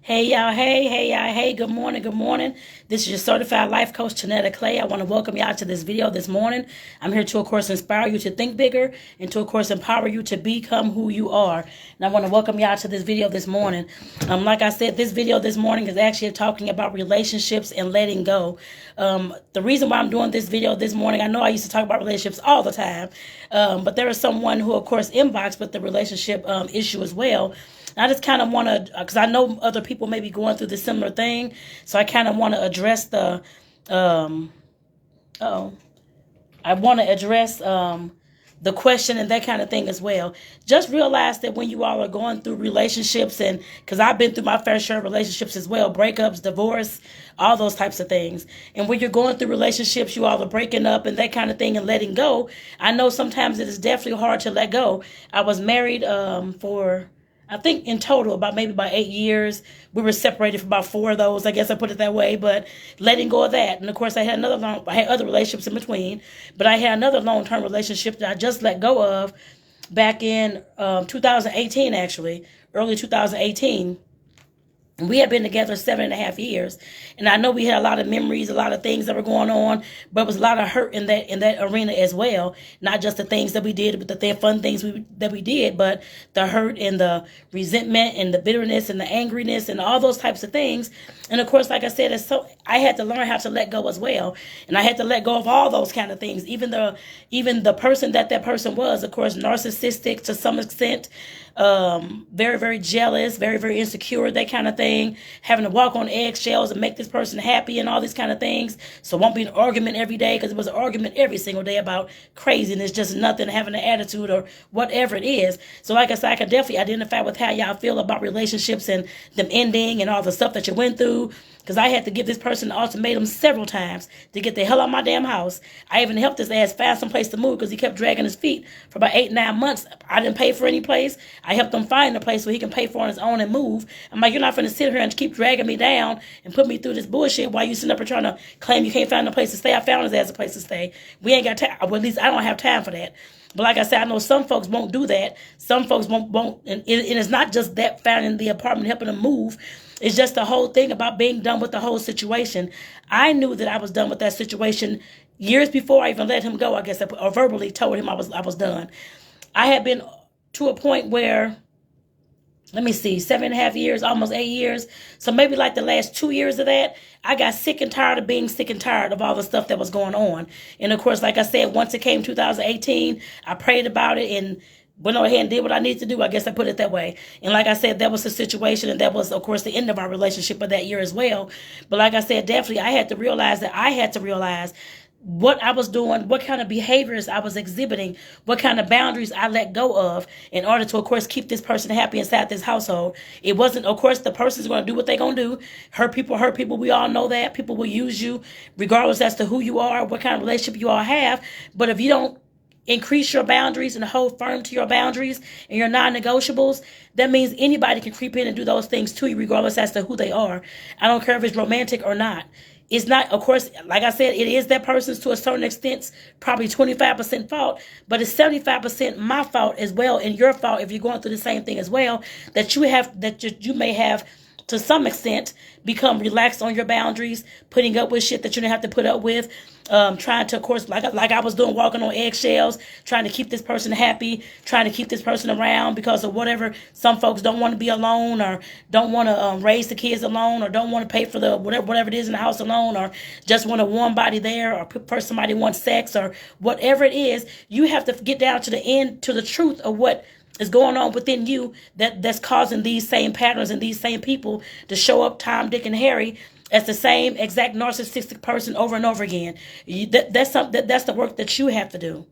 Hey y'all, hey y'all, hey, good morning, good morning. This is your certified life coach, Tonetta. I want to welcome y'all to this video this morning. I'm here to, of course, inspire you to think bigger and to, of course, empower you to become who you are. And I want to welcome y'all to this video this morning. Like I said, this video this morning is actually talking about relationships and letting go. The reason why I'm doing this video this morning, I know I used to talk about relationships all the time, but there is someone who, of course, inboxed with the relationship issue as well. I just kind of want to, because I know other people may be going through the similar thing, so I kind of want to address the, the question and that kind of thing as well. Just realize that when you all are going through relationships, and because I've been through my fair share of relationships as well, breakups, divorce, all those types of things. And when you're going through relationships, you all are breaking up and that kind of thing and letting go. I know sometimes it is definitely hard to let go. I was married for, I think in total, maybe about 8 years. We were separated for about 4 of those. I guess I put it that way. But letting go of that, and of course, I had other relationships in between. But I had another long-term relationship that I just let go of back in 2018, actually, early 2018. And we had been together 7.5 years, and I know we had a lot of memories, a lot of things that were going on, but it was a lot of hurt in that arena as well. Not just the things that we did, but the fun things that we did, but the hurt and the resentment and the bitterness and the angriness and all those types of things. And of course, like I said, I had to learn how to let go as well, and I had to let go of all those kind of things. Even the person that person was, of course, narcissistic to some extent. Very, very jealous, very, very insecure, that kind of thing, having to walk on eggshells and make this person happy and all these kind of things. So it won't be an argument every day, because it was an argument every single day about craziness, just nothing, having an attitude or whatever it is. So like I said, I can definitely identify with how y'all feel about relationships and them ending and all the stuff that you went through. Because I had to give this person an ultimatum several times to get the hell out of my damn house. I even helped his ass find some place to move because he kept dragging his feet for about 8-9 months. I didn't pay for any place. I helped him find a place so he can pay for on his own and move. I'm like, you're not going to sit here and keep dragging me down and put me through this bullshit while you sitting up and trying to claim you can't find a place to stay. I found his ass a place to stay. We ain't got time. Well, at least I don't have time for that. But like I said, I know some folks won't do that. Some folks won't, and it's not just that finding the apartment, helping them move. It's just the whole thing about being done with the whole situation. I knew that I was done with that situation years before I even let him go, I guess, or verbally told him I was done. I had been to a point where, let me see, 7.5 years, almost 8 years. So maybe like the last 2 years of that, I got sick and tired of being sick and tired of all the stuff that was going on. And of course, like I said, once it came 2018, I prayed about it and went ahead and did what I needed to do. I guess I put it that way. And like I said, that was the situation, and that was, of course, the end of our relationship of that year as well. But like I said, definitely I had to realize what I was doing, what kind of behaviors I was exhibiting, what kind of boundaries I let go of in order to, of course, keep this person happy inside this household. It wasn't, of course, the person's going to do what they're going to do. Hurt people. We all know that. People will use you regardless as to who you are, what kind of relationship you all have. But if you don't increase your boundaries and hold firm to your boundaries and your non-negotiables, that means anybody can creep in and do those things to you regardless as to who they are. I don't care if it's romantic or not. It's not, of course, like I said, it is that person's to a certain extent, probably 25% fault, but it's 75% my fault as well, and your fault if you're going through the same thing as well, that you may have to some extent become relaxed on your boundaries, putting up with shit that you don't have to put up with, trying to, of course, like I was doing, walking on eggshells, trying to keep this person happy, trying to keep this person around because of whatever. Some folks don't want to be alone, or don't want to raise the kids alone, or don't want to pay for the whatever it is in the house alone, or just want a warm body there, or somebody wants sex, or whatever it is. You have to get down to the end, to the truth of what is going on within you that's causing these same patterns and these same people to show up Tom, Dick, and Harry as the same exact narcissistic person over and over again. That's the work that you have to do.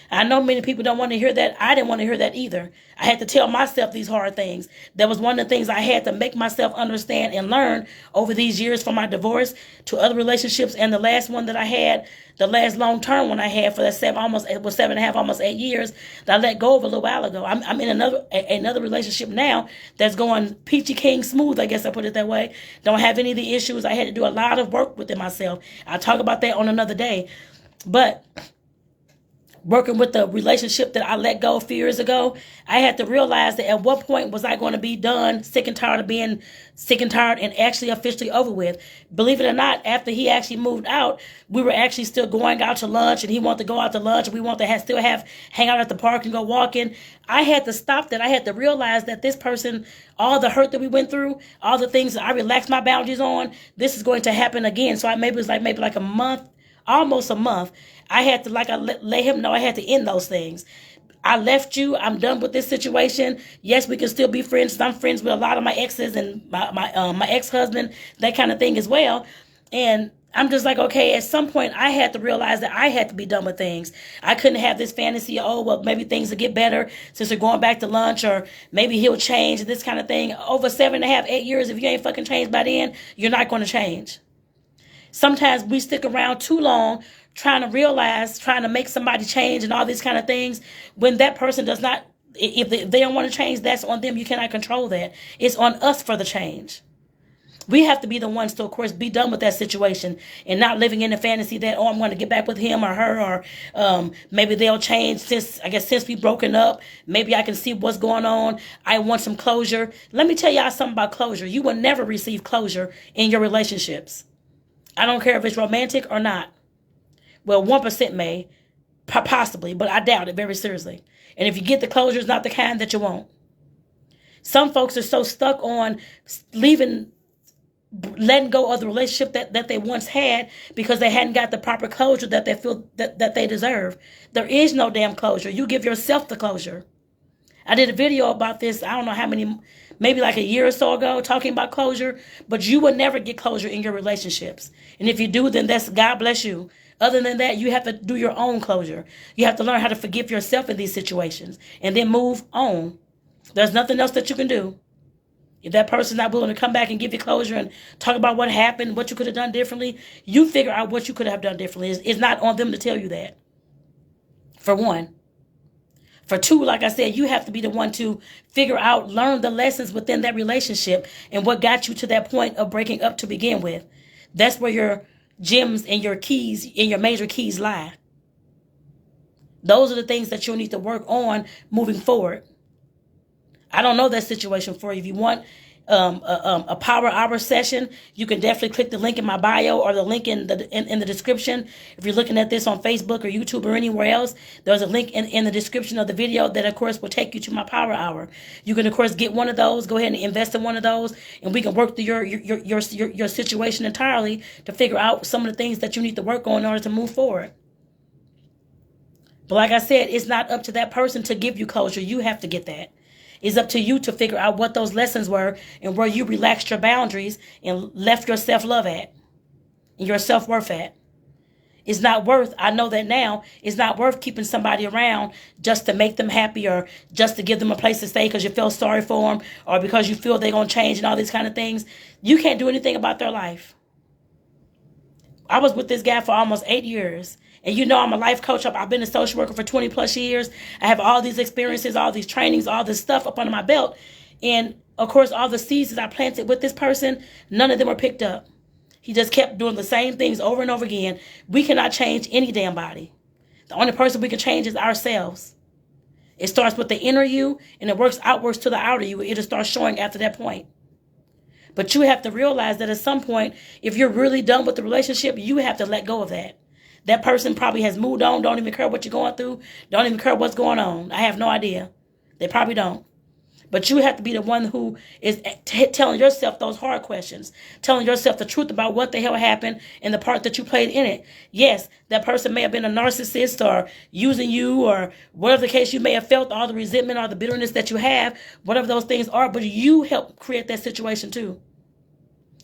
I know many people don't want to hear that. I didn't want to hear that either. I had to tell myself these hard things. That was one of the things I had to make myself understand and learn over these years, from my divorce to other relationships, and the last one that I had, the last long-term one I had for that 7.5, almost 8 years, that I let go of a little while ago. I'm in another relationship now that's going peachy king smooth, I guess I put it that way. Don't have any of the issues. I had to do a lot of work within myself. I'll talk about that on another day. But working with the relationship that I let go a few years ago, I had to realize that at what point was I going to be done, sick and tired of being sick and tired, and actually officially over with. Believe it or not, after he actually moved out, we were actually still going out to lunch, and he wanted to go out to lunch, and we wanted to still hang out at the park and go walking. I had to stop that. I had to realize that this person, all the hurt that we went through, all the things that I relaxed my boundaries on, this is going to happen again. So it was maybe like a month, almost a month. I had to let him know I had to end those things. I left you. I'm done with this situation. Yes, we can still be friends. I'm friends with a lot of my exes and my ex-husband, that kind of thing as well. And I'm just like, okay, at some point I had to realize that I had to be done with things. I couldn't have this fantasy, oh, well, maybe things will get better since we're going back to lunch, or maybe he'll change, this kind of thing. Over 7.5, 8 years, if you ain't fucking changed by then, you're not going to change. Sometimes we stick around too long trying to make somebody change and all these kind of things, when that person does not, if they don't want to change, that's on them. You cannot control that. It's on us for the change. We have to be the ones to, of course, be done with that situation and not living in the fantasy that, oh, I'm going to get back with him or her, or maybe they'll change since we've broken up. Maybe I can see what's going on. I want some closure. Let me tell y'all something about closure. You will never receive closure in your relationships. I don't care if it's romantic or not. Well, 1% may, possibly, but I doubt it very seriously. And if you get the closure, it's not the kind that you want. Some folks are so stuck on letting go of the relationship that they once had because they hadn't got the proper closure that they feel that they deserve. There is no damn closure. You give yourself the closure. I did a video about this, I don't know how many, maybe like a year or so ago, talking about closure, but you will never get closure in your relationships. And if you do, then that's God bless you. Other than that, you have to do your own closure. You have to learn how to forgive yourself in these situations and then move on. There's nothing else that you can do. If that person's not willing to come back and give you closure and talk about what happened, what you could have done differently, you figure out what you could have done differently. It's not on them to tell you that, for one. For two, like I said, you have to be the one to figure out, learn the lessons within that relationship and what got you to that point of breaking up to begin with. That's where your gems and your keys and your major keys lie. Those are the things that you'll need to work on moving forward. I don't know that situation for you. If you want a power hour session, you can definitely click the link in my bio or the link in the description. If you're looking at this on Facebook or YouTube or anywhere else, there's a link in the description of the video that, of course, will take you to my power hour. You can, of course, get one of those. Go ahead and invest in one of those, and we can work through your situation entirely to figure out some of the things that you need to work on in order to move forward. But like I said, it's not up to that person to give you closure. You have to get that. It's up to you to figure out what those lessons were and where you relaxed your boundaries and left your self-love at and your self-worth at. It's not worth, I know that now, it's not worth keeping somebody around just to make them happy or just to give them a place to stay because you feel sorry for them or because you feel they're going to change and all these kind of things. You can't do anything about their life. I was with this guy for almost 8 years. And you know I'm a life coach. I've been a social worker for 20 plus years. I have all these experiences, all these trainings, all this stuff up under my belt. And of course, all the seeds that I planted with this person, none of them were picked up. He just kept doing the same things over and over again. We cannot change any damn body. The only person we can change is ourselves. It starts with the inner you and it works outwards to the outer you. It'll start showing after that point. But you have to realize that at some point, if you're really done with the relationship, you have to let go of that. That person probably has moved on, don't even care what you're going through, don't even care what's going on. I have no idea. They probably don't. But you have to be the one who is telling yourself those hard questions, telling yourself the truth about what the hell happened and the part that you played in it. Yes, that person may have been a narcissist or using you or whatever the case you may have felt, all the resentment or the bitterness that you have, whatever those things are, but you helped create that situation too.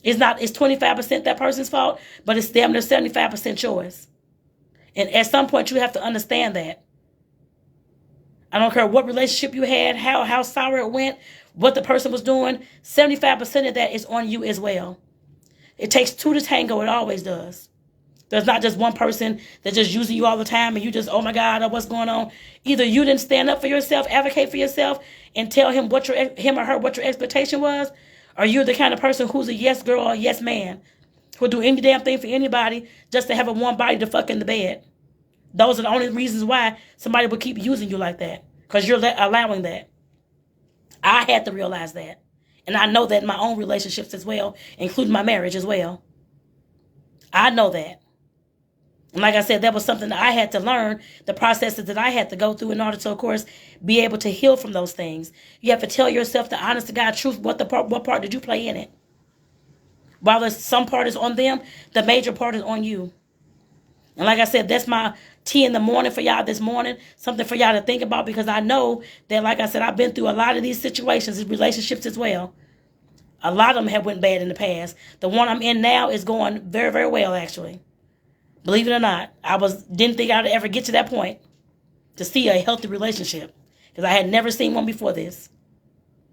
It's 25% that person's fault, but it's damn near 75% yours. And at some point, you have to understand that. I don't care what relationship you had, how sour it went, what the person was doing. 75% of that is on you as well. It takes two to tango. It always does. There's not just one person that's just using you all the time and you just, oh my God, what's going on? Either you didn't stand up for yourself, advocate for yourself, and tell him him or her what your expectation was, or you're the kind of person who's a yes girl or a yes man, who'll do any damn thing for anybody just to have a warm body to fuck in the bed. Those are the only reasons why somebody will keep using you like that, because you're allowing that. I had to realize that. And I know that in my own relationships as well, including my marriage as well. I know that. And like I said, that was something that I had to learn, the processes that I had to go through in order to, of course, be able to heal from those things. You have to tell yourself the honest to God truth. What part did you play in it? While there's some part is on them, the major part is on you. And like I said, that's my tea in the morning for y'all this morning. Something for y'all to think about, because I know that, like I said, I've been through a lot of these situations in relationships as well. A lot of them have went bad in the past. The one I'm in now is going very, very well, actually. Believe it or not, didn't think I'd ever get to that point to see a healthy relationship, because I had never seen one before this.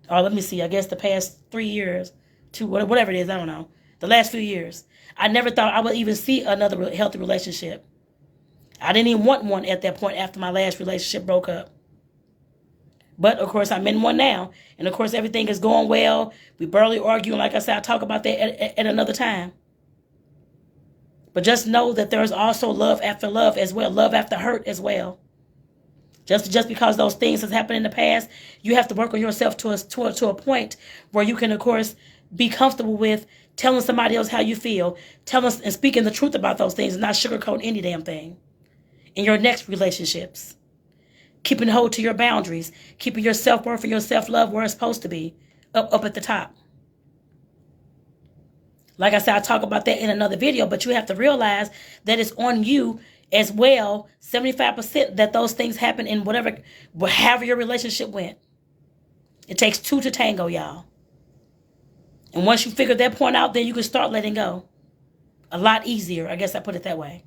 Or let me see, I guess the past 3 years, whatever it is, I don't know. The last few years, I never thought I would even see another healthy relationship. I didn't even want one at that point after my last relationship broke up. But, of course, I'm in one now. And, of course, everything is going well. We barely argue. And like I said, I'll talk about that at another time. But just know that there's also love after love as well. Love after hurt as well. Just because those things has happened in the past, you have to work on yourself to a point where you can, of course, be comfortable with telling somebody else how you feel. Telling and speaking the truth about those things and not sugarcoat any damn thing. In your next relationships. Keeping hold to your boundaries. Keeping your self-worth and your self-love where it's supposed to be. Up at the top. Like I said, I'll talk about that in another video, but you have to realize that it's on you as well, 75% that those things happen in however your relationship went. It takes two to tango, y'all. And once you figure that point out, then you can start letting go. A lot easier, I guess I put it that way.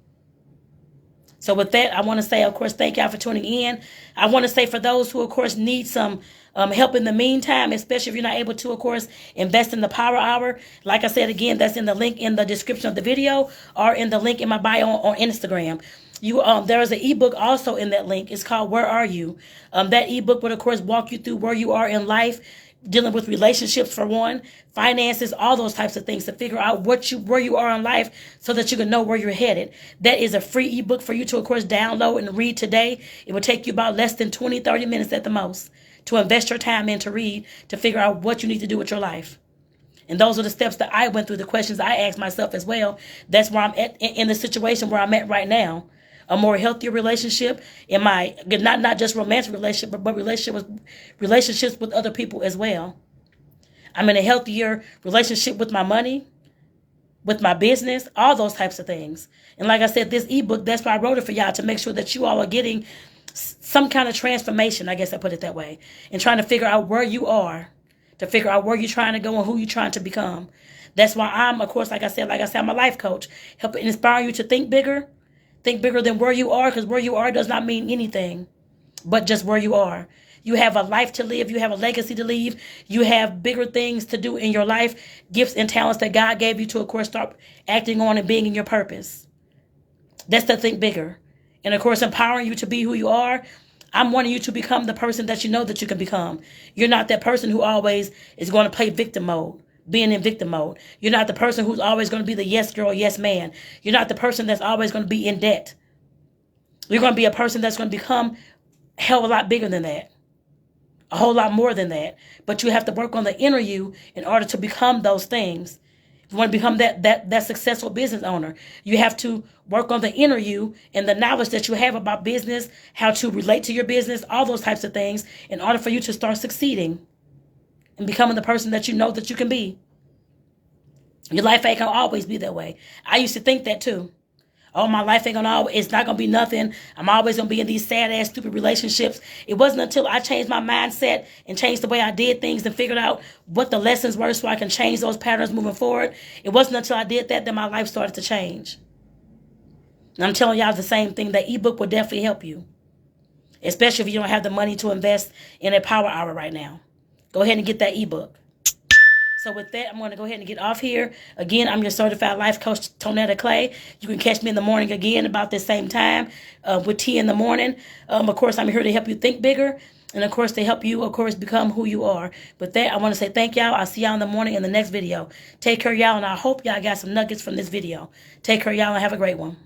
So with that, I want to say, of course, thank y'all for tuning in. I want to say for those who, of course, need some help in the meantime, especially if you're not able to, of course, invest in the Power Hour. Like I said, again, that's in the link in the description of the video or in the link in my bio on Instagram. There is an ebook also in that link. It's called Where Are You? That ebook would, of course, walk you through where you are in life, dealing with relationships for one, finances, all those types of things to figure out where you are in life so that you can know where you're headed. That is a free ebook for you to, of course, download and read today. It will take you about less than 20, 30 minutes at the most to invest your time in to read, to figure out what you need to do with your life. And those are the steps that I went through, the questions I asked myself as well. That's where I'm at in the situation where I'm at right now. A more healthier relationship in my, not just romantic relationship, but relationships with other people as well. I'm in a healthier relationship with my money, with my business, all those types of things. And like I said, this ebook, that's why I wrote it for y'all, to make sure that you all are getting some kind of transformation, I guess I put it that way, and trying to figure out where you are, to figure out where you're trying to go and who you're trying to become. That's why I'm, of course, like I said, I'm a life coach, helping inspire you to think bigger than where you are, because where you are does not mean anything but just where you are. You have a life to live. You have a legacy to leave. You have bigger things to do in your life, gifts and talents that God gave you to, of course, start acting on and being in your purpose. That's to think bigger. And, of course, empowering you to be who you are. I'm wanting you to become the person that you know that you can become. You're not that person who always is going to play victim mode. Being in victim mode. You're not the person who's always going to be the yes girl, yes man. You're not the person that's always going to be in debt. You're going to be a person that's going to become a hell of a lot bigger than that. A whole lot more than that. But you have to work on the inner you in order to become those things. If you want to become that successful business owner, you have to work on the inner you and the knowledge that you have about business, how to relate to your business, all those types of things in order for you to start succeeding. And becoming the person that you know that you can be. Your life ain't going to always be that way. I used to think that too. Oh, my life ain't going to always, it's not going to be nothing. I'm always going to be in these sad ass stupid relationships. It wasn't until I changed my mindset and changed the way I did things and figured out what the lessons were so I can change those patterns moving forward. It wasn't until I did that my life started to change. And I'm telling y'all the same thing. That ebook will definitely help you. Especially if you don't have the money to invest in a Power Hour right now. Go ahead and get that ebook. So with that, I'm going to go ahead and get off here. Again, I'm your certified life coach, Tonetta Clay. You can catch me in the morning again about this same time with tea in the morning. Of course, I'm here to help you think bigger. And, of course, to help you, of course, become who you are. With that, I want to say thank y'all. I'll see y'all in the morning in the next video. Take care, y'all, and I hope y'all got some nuggets from this video. Take care, y'all, and have a great one.